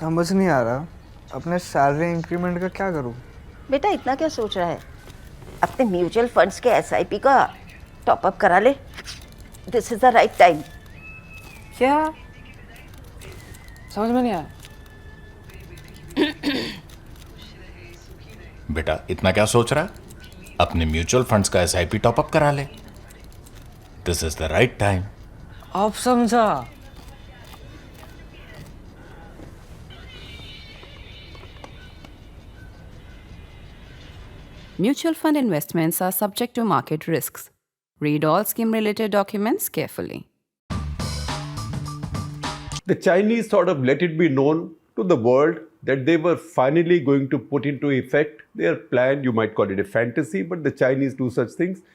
समझ नहीं आ रहा अपने सैलरी इंक्रीमेंट का क्या करूं। बेटा इतना क्या सोच रहा है? अपने म्यूचुअल फंड्स के एसआईपी का टॉप अप करा ले। This is the right time. क्या? समझ में नहीं आया। बेटा इतना क्या सोच रहा है? अपने म्यूचुअल फंड्स का एसआईपी टॉपअप करा ले। This is the right time. अब समझा। Mutual fund investments are subject to market risks. Read all scheme-related documents carefully. The Chinese sort of let it be known to the world that they were finally going to put into effect their plan. You might call it a fantasy, but the Chinese do such things.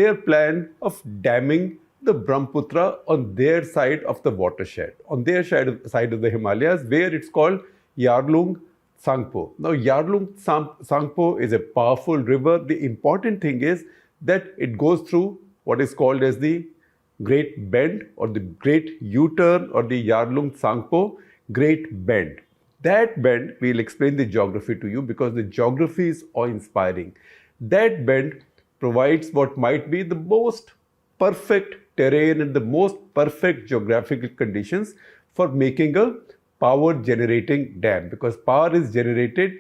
Their plan of damming the Brahmaputra on their side of the watershed, on their side of the Himalayas, where it's called Yarlung Tsangpo. Now, Yarlung Tsangpo is a powerful river. The important thing is that it goes through what is called as the Great Bend or the Great U-turn or the Yarlung Tsangpo Great Bend. That bend, we'll explain the geography to you because the geography is awe-inspiring. That bend provides what might be the most perfect terrain and the most perfect geographical conditions for making a power generating dam, because power is generated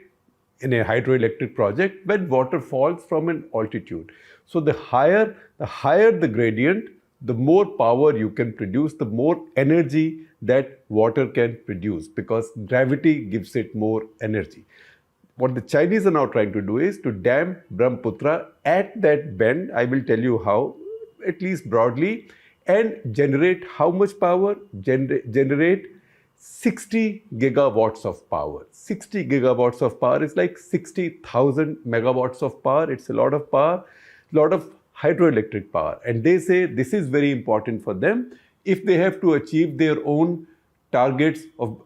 in a hydroelectric project when water falls from an altitude. So the higher the gradient, the more power you can produce, the more energy that water can produce, because gravity gives it more energy. What the Chinese are now trying to do is to dam Brahmaputra at that bend. I will tell you how, at least broadly, and generate how much power? Generate 60 gigawatts of power. 60 gigawatts of power is like 60,000 megawatts of power. It's a lot of power, lot of hydroelectric power. And they say this is very important for them if they have to achieve their own targets of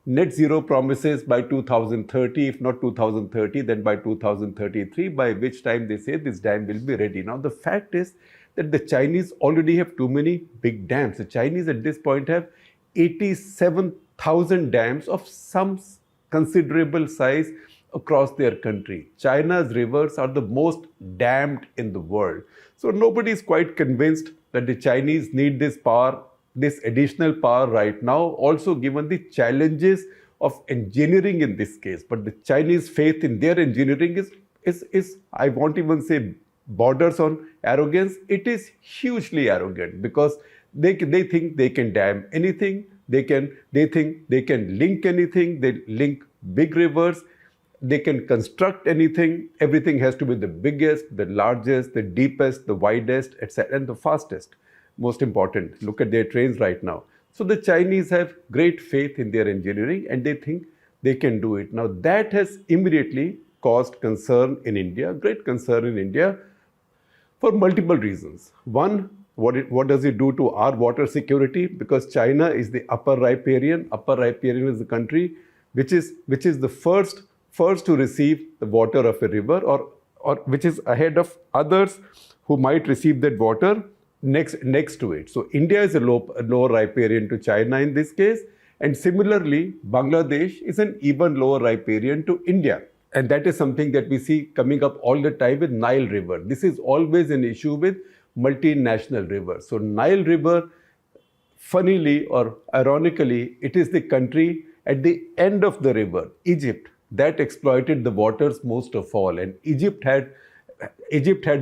net zero promises by 2030, if not 2030, then by 2033, by which time they say this dam will be ready. Now, the fact is that the Chinese already have too many big dams. The Chinese at this point have 87,000 dams of some considerable size across their country. China's rivers are the most dammed in the world. So nobody is quite convinced that the Chinese need this power, this additional power right now, also given the challenges of engineering in this case. But the Chinese faith in their engineering is I won't even say borders on arrogance. It is hugely arrogant because they think they can dam anything. They think they can link anything. They link big rivers. They can construct anything. Everything has to be the biggest, the largest, the deepest, the widest, etc., and the fastest. Most important, look at their trains right now. So the Chinese have great faith in their engineering and they think they can do it. Now that has immediately caused concern in India, great concern in India, for multiple reasons. One, what does it do to our water security? Because China is the upper riparian. Upper riparian is the country which is the first to receive the water of a river, or which is ahead of others who might receive that water next to it. So India is a lower riparian to China in this case, and similarly Bangladesh is an even lower riparian to India. And that is something that we see coming up all the time with Nile River. This is always an issue with multinational rivers. So Nile River, funnily or ironically, it is the country at the end of the river, Egypt, that exploited the waters most of all. And Egypt had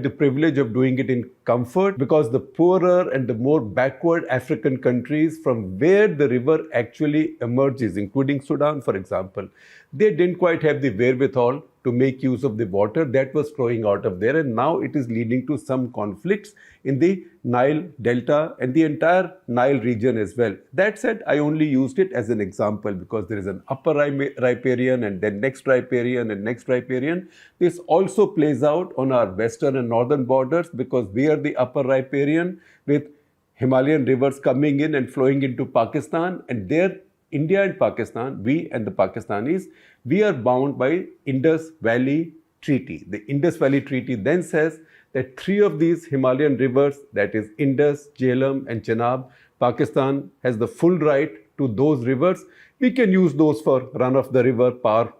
the privilege of doing it in comfort, because the poorer and the more backward African countries from where the river actually emerges, including Sudan, for example, they didn't quite have the wherewithal to make use of the water that was flowing out of there. And now it is leading to some conflicts in the Nile Delta and the entire Nile region as well. That said, I only used it as an example because there is an upper riparian and then next riparian and next riparian. This also plays out on our western and northern borders because we are the upper riparian with Himalayan rivers coming in and flowing into Pakistan, and there India and Pakistan, we and the Pakistanis, we are bound by Indus Valley Treaty. The Indus Valley Treaty then says that three of these Himalayan rivers, that is Indus, Jhelum and Chenab, Pakistan has the full right to those rivers. We can use those for run-of-the-river power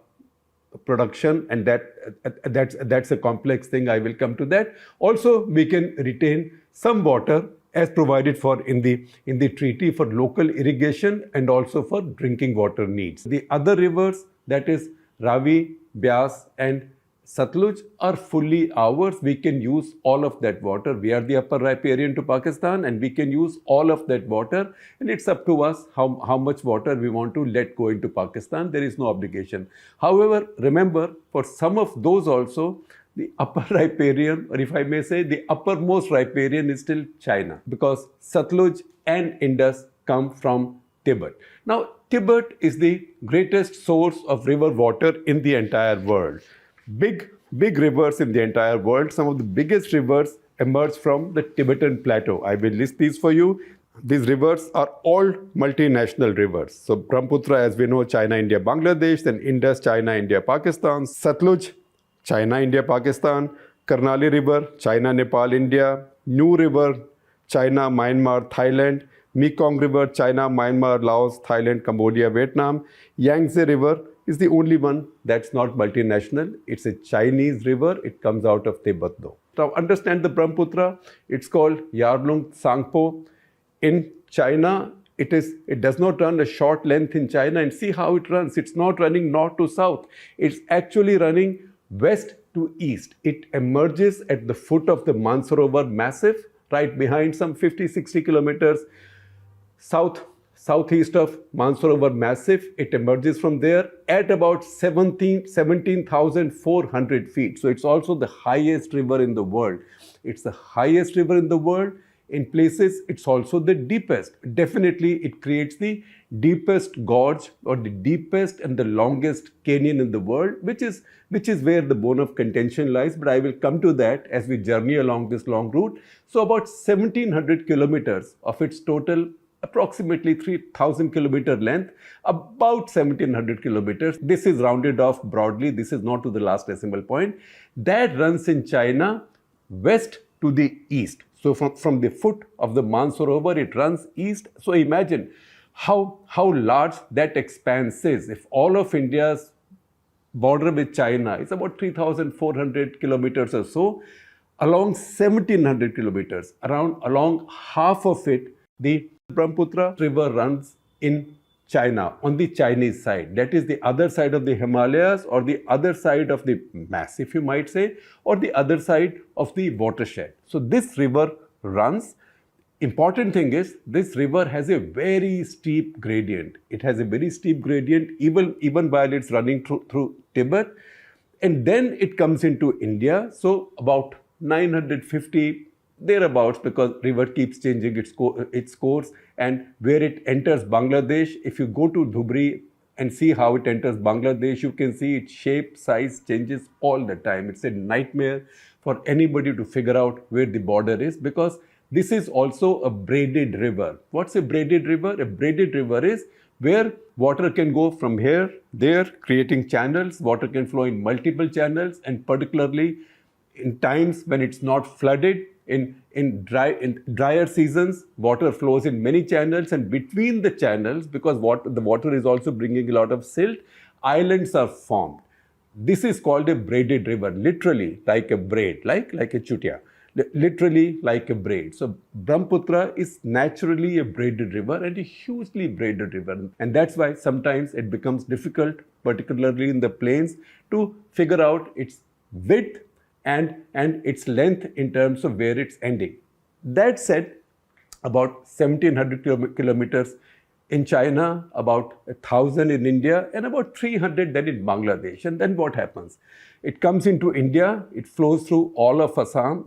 production, and that's a complex thing. I will come to that. Also, we can retain some water as provided for in the treaty for local irrigation and also for drinking water needs. The other rivers, that is Ravi, Beas and Satluj, are fully ours. We can use all of that water. We are the upper riparian to Pakistan, and we can use all of that water, and it's up to us how much water we want to let go into Pakistan. There is no obligation. However, remember, for some of those also, the upper riparian, or if I may say, the uppermost riparian is still China, because Satluj and Indus come from Tibet. Now, Tibet is the greatest source of river water in the entire world. Big rivers in the entire world. Some of the biggest rivers emerge from the Tibetan plateau. I will list these for you. These rivers are all multinational rivers. So Brahmaputra, as we know, China, India, Bangladesh. Then Indus, China, India, Pakistan. Satluj, China, India, Pakistan. Karnali River, China, Nepal, India. New River, China, Myanmar, Thailand. Mekong River, China, Myanmar, Laos, Thailand, Cambodia, Vietnam. Yangtze River is the only one that's not multinational. It's a Chinese river. It comes out of Tibet though. Now understand the Brahmaputra. It's called Yarlung Tsangpo. In China, it does not run a short length in China, and see how it runs. It's not running north to south. It's actually running west to east. It emerges at the foot of the Mansarovar Massif, right behind, some 50-60 kilometers southeast of Mansarovar Massif. It emerges from there at about 17,400 feet. So it's also the highest river in the world. It's the highest river in the world. In places, it's also the deepest. Definitely, it creates the deepest gorge, or the deepest and the longest canyon in the world, which is where the bone of contention lies. But I will come to that as we journey along this long route. So about 1,700 kilometers of its total approximately 3,000 kilometer length, about 1,700 kilometers. This is rounded off broadly. This is not to the last decimal point. That runs in China west to the east. So from the foot of the Mansarovar, it runs east. So imagine how large that expanse is. If all of India's border with China is about 3,400 kilometers or so, along 1,700 kilometers, along half of it, the Brahmaputra river runs in China, on the Chinese side. That is the other side of the Himalayas, or the other side of the massif, you might say, or the other side of the watershed. So this river runs. Important thing is, this river has a very steep gradient. It has a very steep gradient even while it's running through Tibet. And then it comes into India. So about 950 thereabouts, because river keeps changing its course, and where it enters Bangladesh, if you go to Dhubri and see how it enters Bangladesh, you can see its shape, size changes all the time. It's a nightmare for anybody to figure out where the border is, because this is also a braided river. What's a braided river? A braided river is where water can go from here, there, creating channels. Water can flow in multiple channels, and particularly in times when it's not flooded, in drier seasons, water flows in many channels, and between the channels, because the water is also bringing a lot of silt, islands are formed. This is called a braided river, literally like a braid, like a chutia, literally like a braid. So Brahmaputra is naturally a braided river, and a hugely braided river. And that's why sometimes it becomes difficult, particularly in the plains, to figure out its width and its length in terms of where it's ending. That said, about 1,700 kilometers in China, about 1,000 in India, and about 300 then in Bangladesh. And then what happens? It comes into India, it flows through all of Assam,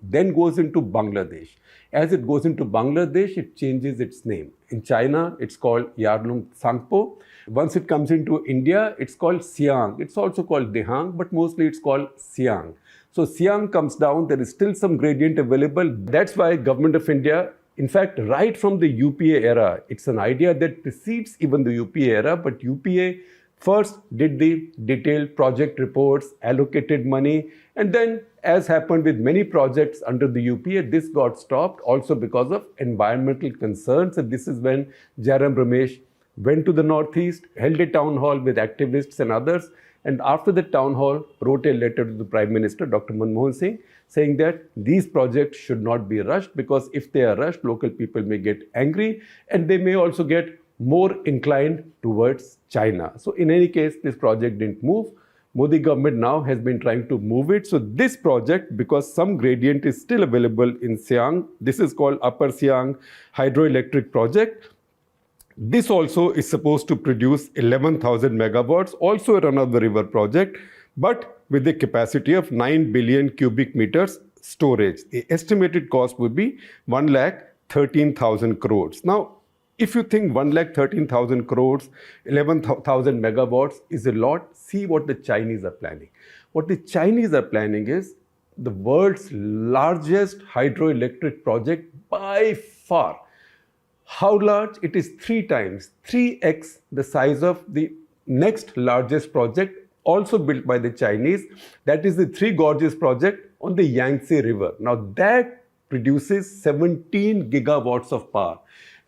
then goes into Bangladesh. As it goes into Bangladesh, it changes its name. In China, it's called Yarlung Tsangpo. Once it comes into India, it's called Siang. It's also called Dehang, but mostly it's called Siang. So Siang comes down, there is still some gradient available. That's why Government of India, in fact, right from the UPA era, it's an idea that precedes even the UPA era, but UPA First, did the detailed project reports, allocated money, and then, as happened with many projects under the UPA, this got stopped also because of environmental concerns. And this is when Jairam Ramesh went to the Northeast, held a town hall with activists and others, and after the town hall, wrote a letter to the Prime Minister, Dr. Manmohan Singh, saying that these projects should not be rushed because if they are rushed, local people may get angry and they may also get more inclined towards China. So in any case, this project didn't move. Modi government now has been trying to move it. So this project, because some gradient is still available in Siang, this is called Upper Siang Hydroelectric Project. This also is supposed to produce 11,000 megawatts, also a run-of-the-river project, but with a capacity of 9 billion cubic meters storage. The estimated cost would be 1,13,000 crores. Now, if you think 1,13,000 crores, 11,000 megawatts is a lot, see what the Chinese are planning. What the Chinese are planning is the world's largest hydroelectric project by far. How large? It is 3x the size of the next largest project, also built by the Chinese. That is the Three Gorges project on the Yangtze River. Now that produces 17 gigawatts of power.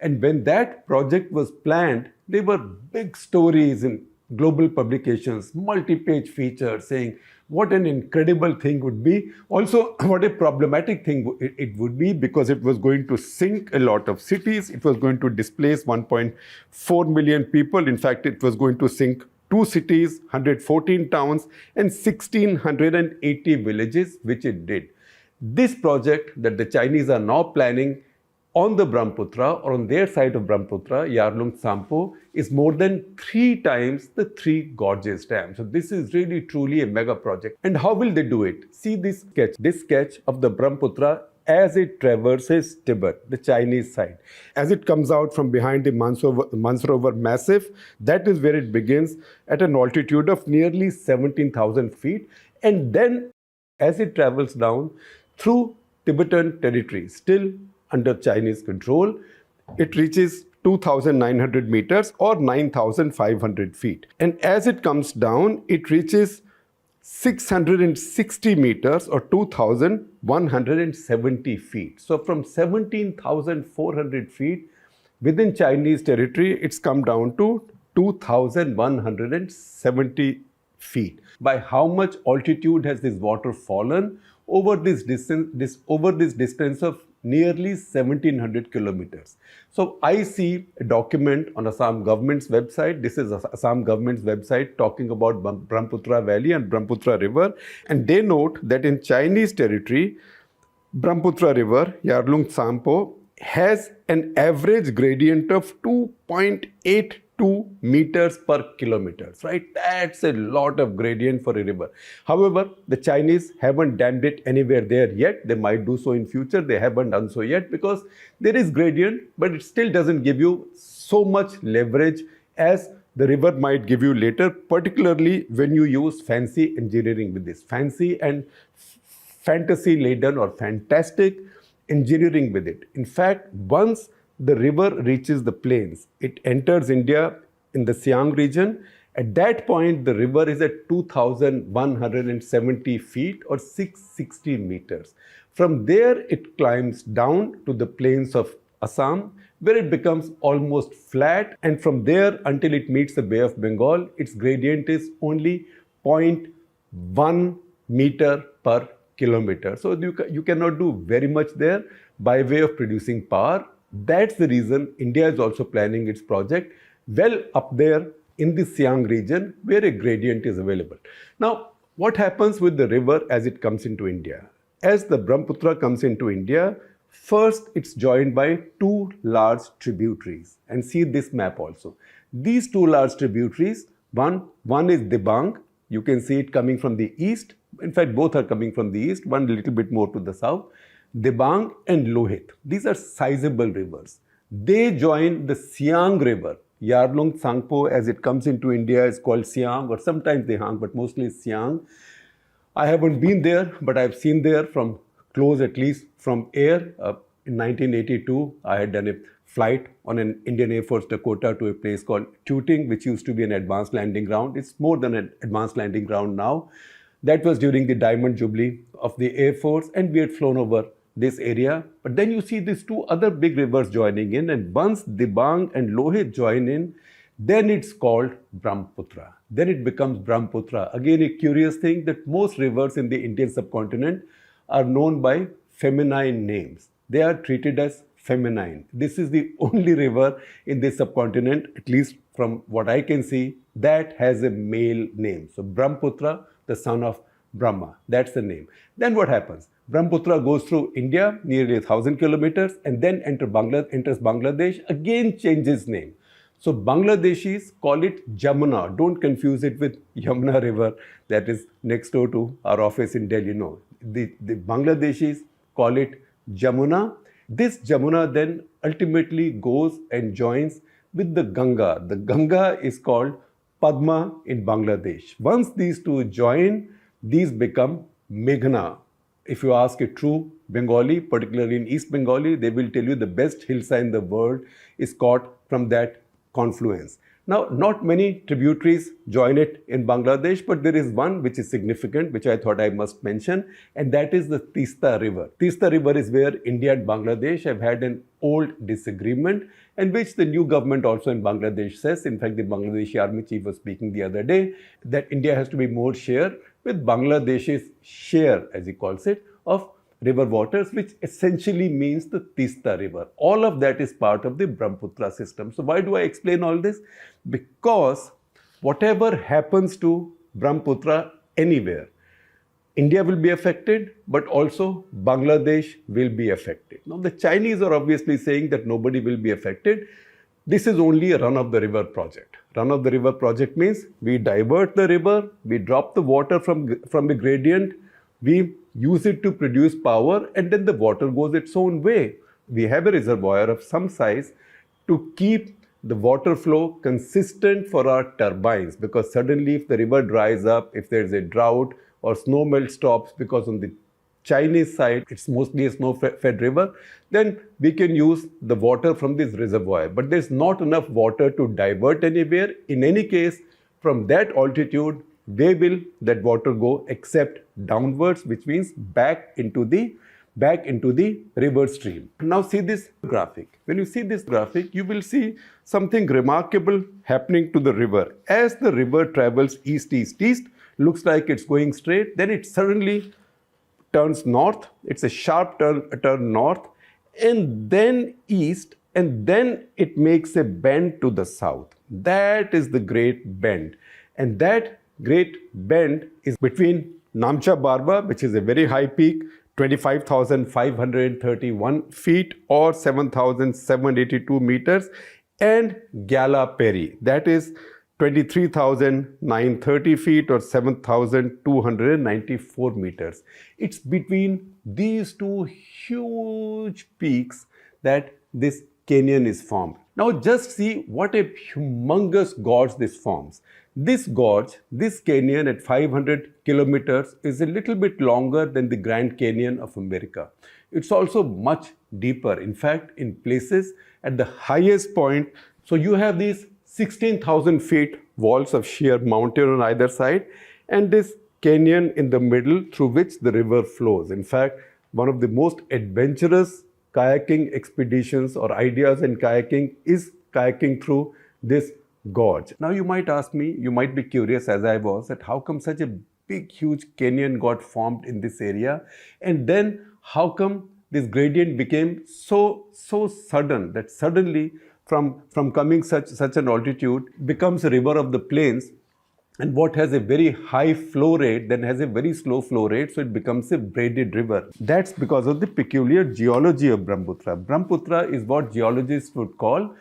And when that project was planned, there were big stories in global publications, multi-page features saying what an incredible thing would be. Also, what a problematic thing it would be, because it was going to sink a lot of cities. It was going to displace 1.4 million people. In fact, it was going to sink 2 cities, 114 towns, and 1,680 villages, which it did. This project that the Chinese are now planning on the Brahmaputra, or on their side of Brahmaputra, Yarlung Tsampo, is more than 3 times the Three Gorges Dam. So this is really truly a mega project. And how will they do it? See this sketch of the Brahmaputra as it traverses Tibet, the Chinese side. As it comes out from behind the Mansarovar Massif, that is where it begins at an altitude of nearly 17,000 feet. And then as it travels down through Tibetan territory, still under Chinese control, it reaches 2,900 meters or 9,500 feet. And as it comes down, it reaches 660 meters or 2,170 feet. So from 17,400 feet within Chinese territory, it's come down to 2,170 feet. By how much altitude has this water fallen? Over this distance of nearly 1,700 kilometers. So I see a document on Assam government's website. This is Assam government's website talking about Brahmaputra Valley and Brahmaputra River. And they note that in Chinese territory, Brahmaputra River, Yarlung Tsampo, has an average gradient of 2.82 meters per kilometer, right? That's a lot of gradient for a river. However, the Chinese haven't dammed it anywhere there yet. They might do so in future. They haven't done so yet because there is gradient, but it still doesn't give you so much leverage as the river might give you later, particularly when you use fancy engineering with this. Fancy and fantasy-laden or fantastic engineering with it. In fact, once the river reaches the plains, it enters India in the Siang region. At that point, the river is at 2,170 feet or 660 meters. From there, it climbs down to the plains of Assam, where it becomes almost flat. And from there until it meets the Bay of Bengal, its gradient is only 0.1 meter per kilometer. So you cannot do very much there by way of producing power. That's the reason India is also planning its project well up there in the Siang region where a gradient is available. Now, what happens with the river as it comes into India? As the Brahmaputra comes into India, first it's joined by 2 large tributaries. And see this map also. These 2 large tributaries, one is Dibang. You can see it coming from the east. In fact, both are coming from the east, one a little bit more to the south. Dibang and Lohit. These are sizable rivers. They join the Siang River. Yarlung Tsangpo, as it comes into India, is called Siang, or sometimes Dehang, but mostly Siang. I haven't been there, but I've seen there from close, at least from air. in 1982, I had done a flight on an Indian Air Force Dakota to a place called Tooting, which used to be an advanced landing ground. It's more than an advanced landing ground now. That was during the Diamond Jubilee of the Air Force, and we had flown over this area. But then you see these two other big rivers joining in, and once Dibang and Lohit join in, then it's called Brahmaputra. Then it becomes Brahmaputra. Again, a curious thing that most rivers in the Indian subcontinent are known by feminine names. They are treated as feminine. This is the only river in this subcontinent, at least from what I can see, that has a male name. So Brahmaputra, the son of Brahma, that's the name. Then what happens? Brahmaputra goes through India, nearly 1,000 kilometers, and then enters Bangladesh, again changes name. So Bangladeshis call it Jamuna. Don't confuse it with Yamuna River that is next door to our office in Delhi. No, the Bangladeshis call it Jamuna. This Jamuna then ultimately goes and joins with the Ganga. The Ganga is called Padma in Bangladesh. Once these two join, these become Meghna. If you ask a true Bengali, particularly in East Bengali, they will tell you the best hillside in the world is caught from that confluence. Now, not many tributaries join it in Bangladesh, but there is one which is significant, which I thought I must mention, and that is the Tista River. Tista River is where India and Bangladesh have had an old disagreement, and which the new government also in Bangladesh says. In fact, the Bangladeshi army chief was speaking the other day that India has to be more share with Bangladesh's share, as he calls it, of river waters, which essentially means the Tista River. All of that is part of the Brahmaputra system. So why do I explain all this? Because whatever happens to Brahmaputra anywhere, India will be affected, but also Bangladesh will be affected. Now the Chinese are obviously saying that nobody will be affected. This is only a run-of-the-river project. Run-of-the-river project means we divert the river, we drop the water from the gradient, we use it to produce power, and then the water goes its own way. We have a reservoir of some size to keep the water flow consistent for our turbines, because suddenly if the river dries up, if there's a drought or snow melt stops, because on the Chinese side it's mostly a snow-fed river, then we can use the water from this reservoir. But there's not enough water to divert anywhere. In any case, from that altitude, where will that water go except downwards, which means back into the river stream. Now see this graphic. When you see this graphic, you will see something remarkable happening to the river. As the river travels east, looks like it's going straight, then it suddenly turns north. It's a sharp turn north, and then east, and then it makes a bend to the south. That is the Great Bend. And that Great Bend is between Namcha Barba, which is a very high peak, 25,531 feet or 7,782 meters, and Gyala Peri, that is 23,930 feet or 7,294 meters. It's between these two huge peaks that this canyon is formed. Now just see what a humongous gorge this forms. This gorge, this canyon at 500 kilometers is a little bit longer than the Grand Canyon of America. It's also much deeper. In fact, in places at the highest point, so you have these 16,000 feet walls of sheer mountain on either side, and this canyon in the middle through which the river flows. In fact, one of the most adventurous kayaking expeditions or ideas in kayaking is kayaking through this gorge. Now you might ask me, you might be curious as I was, that how come such a big huge canyon got formed in this area, and then how come this gradient became so sudden that suddenly from coming such an altitude becomes a river of the plains, and what has a very high flow rate then has a very slow flow rate, so it becomes a braided river. That's because of the peculiar geology of Brahmaputra. Brahmaputra is what geologists would call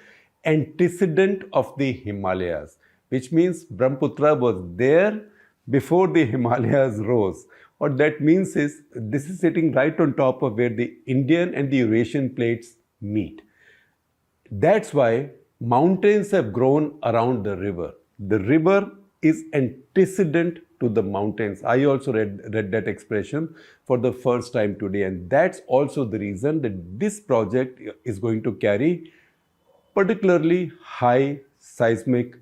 antecedent of the Himalayas, which means Brahmaputra was there before the Himalayas rose. What that means is this is sitting right on top of where the Indian and the Eurasian plates meet. That's why mountains have grown around the river. The river is antecedent to the mountains. I also read that expression for the first time today, and that's also the reason that this project is going to carry particularly high seismic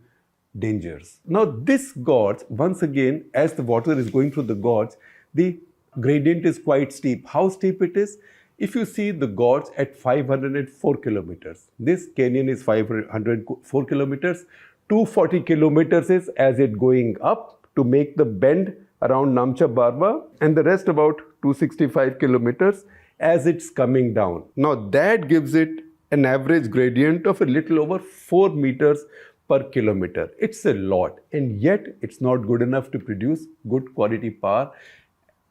dangers. Now, this gorge, once again, as the water is going through the gorge, the gradient is quite steep. How steep it is? If you see the gorge at 504 kilometers, this canyon is 504 kilometers, 240 kilometers is as it going up to make the bend around Namcha Barwa, and the rest about 265 kilometers as it's coming down. Now that gives it an average gradient of a little over 4 meters per kilometer. It's a lot, and yet it's not good enough to produce good quality power,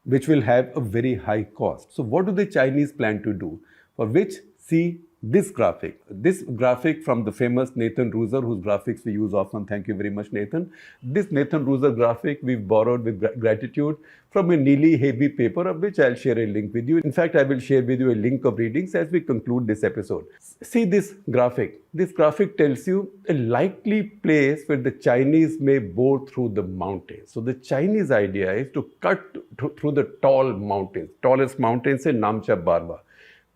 which will have a very high cost. So what do the Chinese plan to do? For which, see this graphic. This graphic from the famous Nathan Ruser, whose graphics we use often. Thank you very much, Nathan. This Nathan Ruser graphic we've borrowed with gratitude from a nearly heavy paper, of which I'll share a link with you. In fact, I will share with you a link of readings as we conclude this episode. See this graphic. This graphic tells you a likely place where the Chinese may bore through the mountains. So the Chinese idea is to cut through the tall mountains, tallest mountains in Namcha Barwa.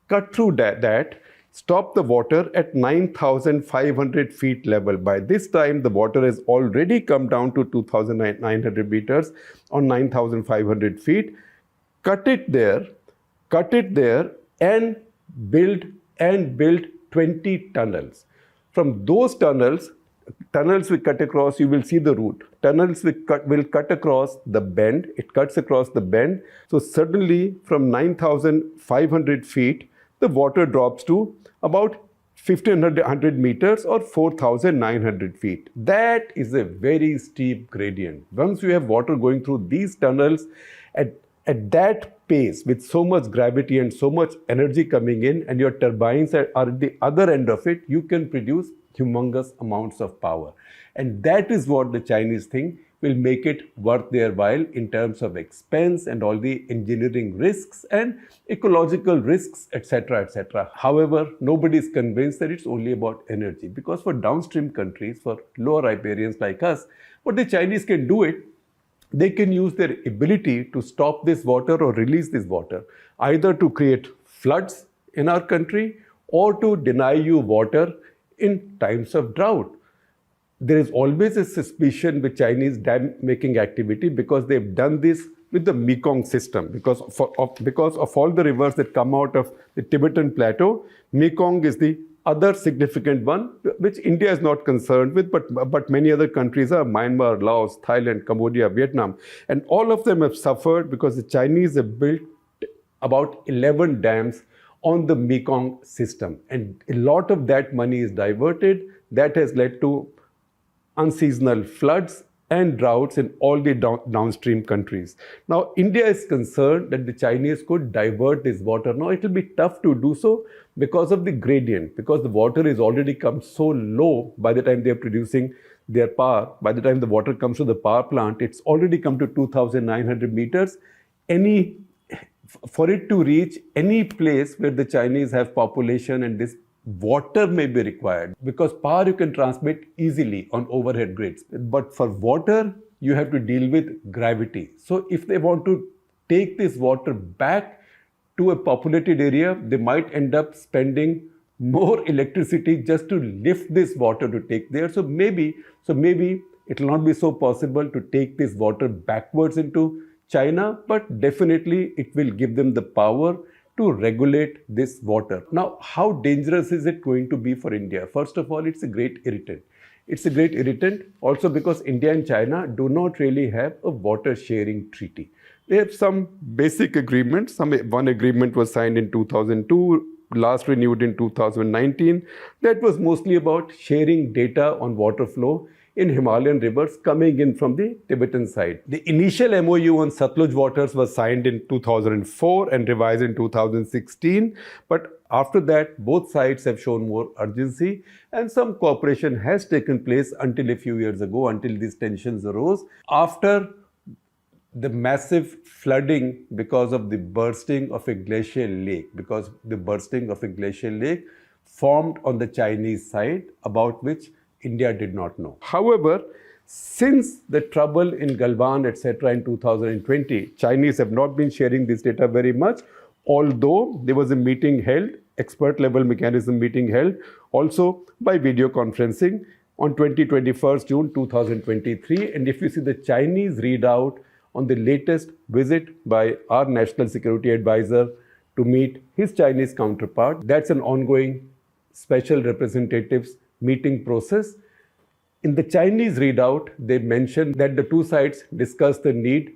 Cut through that, stop the water at 9,500 feet level. By this time, the water has already come down to 2,900 meters on 9,500 feet. Cut it there and build 20 tunnels. From those tunnels we cut across, you will see the route. Tunnels will cut across the bend. It cuts across the bend. So suddenly from 9,500 feet, the water drops to about 1,500 meters or 4,900 feet. That is a very steep gradient. Once you have water going through these tunnels at that pace, with so much gravity and so much energy coming in, and your turbines are at the other end of it, you can produce humongous amounts of power. And that is what the Chinese think will make it worth their while in terms of expense and all the engineering risks and ecological risks, etc., etc. However, nobody is convinced that it's only about energy, because for downstream countries, for lower riparians like us, what the Chinese can do it, they can use their ability to stop this water or release this water, either to create floods in our country or to deny you water in times of drought. There is always a suspicion with Chinese dam making activity, because they've done this with the Mekong system. Because of all the rivers that come out of the Tibetan plateau, Mekong is the other significant one, which India is not concerned with, but many other countries are: Myanmar, Laos, Thailand, Cambodia, Vietnam. And all of them have suffered because the Chinese have built about 11 dams on the Mekong system. And a lot of that money is diverted. That has led to unseasonal floods and droughts in all the downstream countries. Now, India is concerned that the Chinese could divert this water. Now, it will be tough to do so because of the gradient, because the water is already come so low by the time they are producing their power. By the time the water comes to the power plant, it's already come to 2,900 meters. For it to reach any place where the Chinese have population and this water may be required, because power you can transmit easily on overhead grids. But for water, you have to deal with gravity. So if they want to take this water back to a populated area, they might end up spending more electricity just to lift this water to take there. So maybe it will not be so possible to take this water backwards into China, but definitely it will give them the power to regulate this water. Now, how dangerous is it going to be for India? First of all, it's a great irritant. It's a great irritant also because India and China do not really have a water sharing treaty. They have some basic agreements. One agreement was signed in 2002, last renewed in 2019. That was mostly about sharing data on water flow in Himalayan rivers coming in from the Tibetan side. The initial MOU on Satluj waters was signed in 2004 and revised in 2016. But after that, both sides have shown more urgency, and some cooperation has taken place until a few years ago, until these tensions arose. After the massive flooding because of the bursting of a glacial lake, formed on the Chinese side, about which India did not know. However, Since the trouble in Galwan, etc., in 2020, Chinese have not been sharing this data very much, although there was a meeting held, expert level mechanism meeting held, also by video conferencing on 21st June 2023. And if you see the Chinese readout on the latest visit by our National Security Advisor to meet his Chinese counterpart, that's an ongoing special representatives meeting process. In the Chinese readout, they mentioned that the two sides discussed the need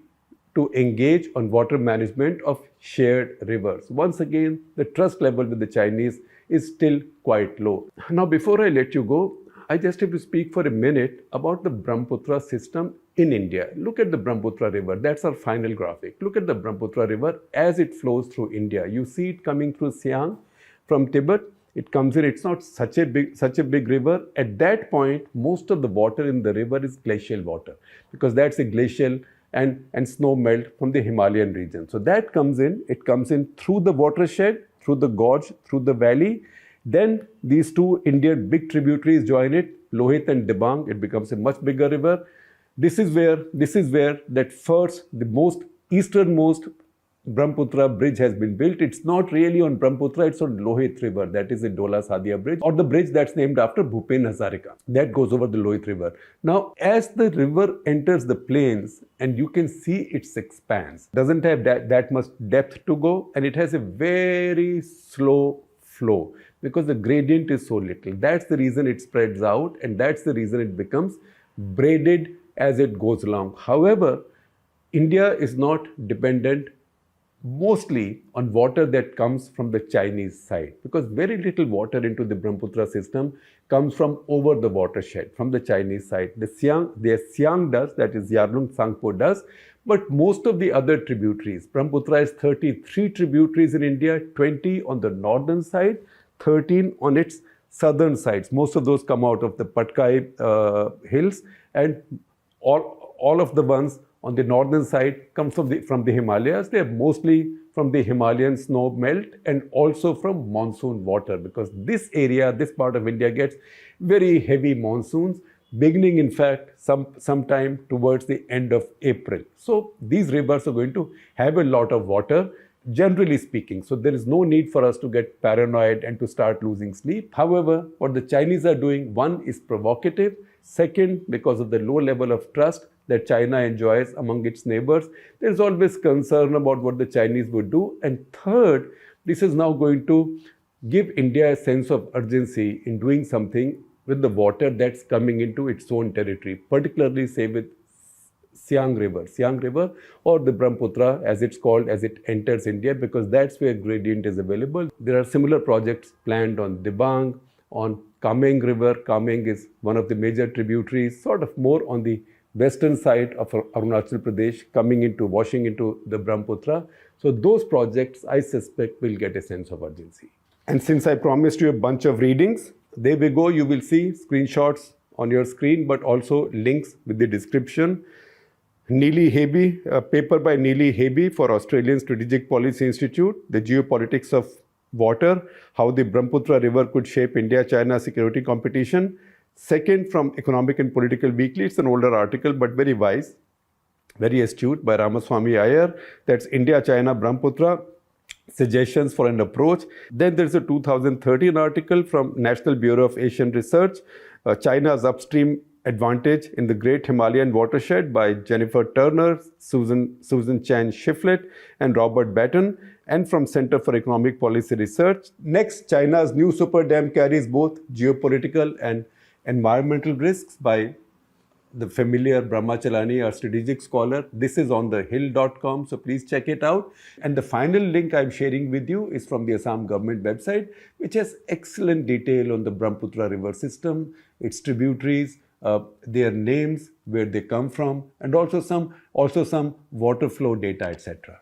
to engage on water management of shared rivers. Once again, the trust level with the Chinese is still quite low. Now, before I let you go, I just have to speak for a minute about the Brahmaputra system in India. Look at the Brahmaputra river. That's our final graphic. Look at the Brahmaputra river as it flows through India. You see it coming through Siang from Tibet. It comes in, it's not such a big river. At that point, most of the water in the river is glacial water, because that's a glacial and snow melt from the Himalayan region. So that comes in, it comes in through the watershed, through the gorge, through the valley. Then these two Indian big tributaries join it, Lohit and Dibang. It becomes a much bigger river. This is where that first, the most easternmost Brahmaputra bridge has been built. It's not really on Brahmaputra, it's on Lohit River. That is the Dola Sadia Bridge, or the bridge that's named after Bhupen Hazarika. That goes over the Lohit River. Now, as the river enters the plains, and you can see it expands, doesn't have that much depth to go, and it has a very slow flow because the gradient is so little. That's the reason it spreads out, and that's the reason it becomes braided as it goes along. However, India is not dependent mostly on water that comes from the Chinese side, because very little water into the Brahmaputra system comes from over the watershed, from the Chinese side. The Siang does, that is Yarlung Tsangpo does, but most of the other tributaries, Brahmaputra has 33 tributaries in India, 20 on the northern side, 13 on its southern sides. Most of those come out of the Patkai hills, and all of the ones on the northern side come from the Himalayas. They are mostly from the Himalayan snow melt and also from monsoon water, because this area, this part of India gets very heavy monsoons, beginning in fact sometime towards the end of April. So these rivers are going to have a lot of water, generally speaking. So there is no need for us to get paranoid and to start losing sleep. However, what the Chinese are doing, one, is provocative. Second, because of the low level of trust that China enjoys among its neighbors, there is always concern about what the Chinese would do. And third, this is now going to give India a sense of urgency in doing something with the water that's coming into its own territory, particularly say with Siang River or the Brahmaputra as it's called as it enters India, because that's where gradient is available. There are similar projects planned on Dibang, on Kameng River. Kameng is one of the major tributaries, sort of more on the western side of Arunachal Pradesh, washing into the Brahmaputra. So those projects, I suspect, will get a sense of urgency. And since I promised you a bunch of readings, there we go. You will see screenshots on your screen, but also links with the description. Neely Hebe, a paper by Neely Hebe for Australian Strategic Policy Institute, The Geopolitics of Water, How the Brahmaputra River Could Shape India-China Security Competition. Second, from Economic and Political Weekly, it's an older article, but very wise, very astute, by Ramaswamy Iyer. That's India-China Brahmaputra, Suggestions for an Approach. Then there's a 2013 article from National Bureau of Asian Research, China's Upstream Advantage in the Great Himalayan Watershed, by Jennifer Turner, Susan Chan Shiflett, and Robert Batten, and from Center for Economic Policy Research. Next, China's new super dam carries both geopolitical and environmental risks, by the familiar Brahmachalani, our strategic scholar. This is on thehill.com, so please check it out. And the final link I'm sharing with you is from the Assam government website, which has excellent detail on the Brahmaputra river system, its tributaries, their names, where they come from, and also some water flow data, etc.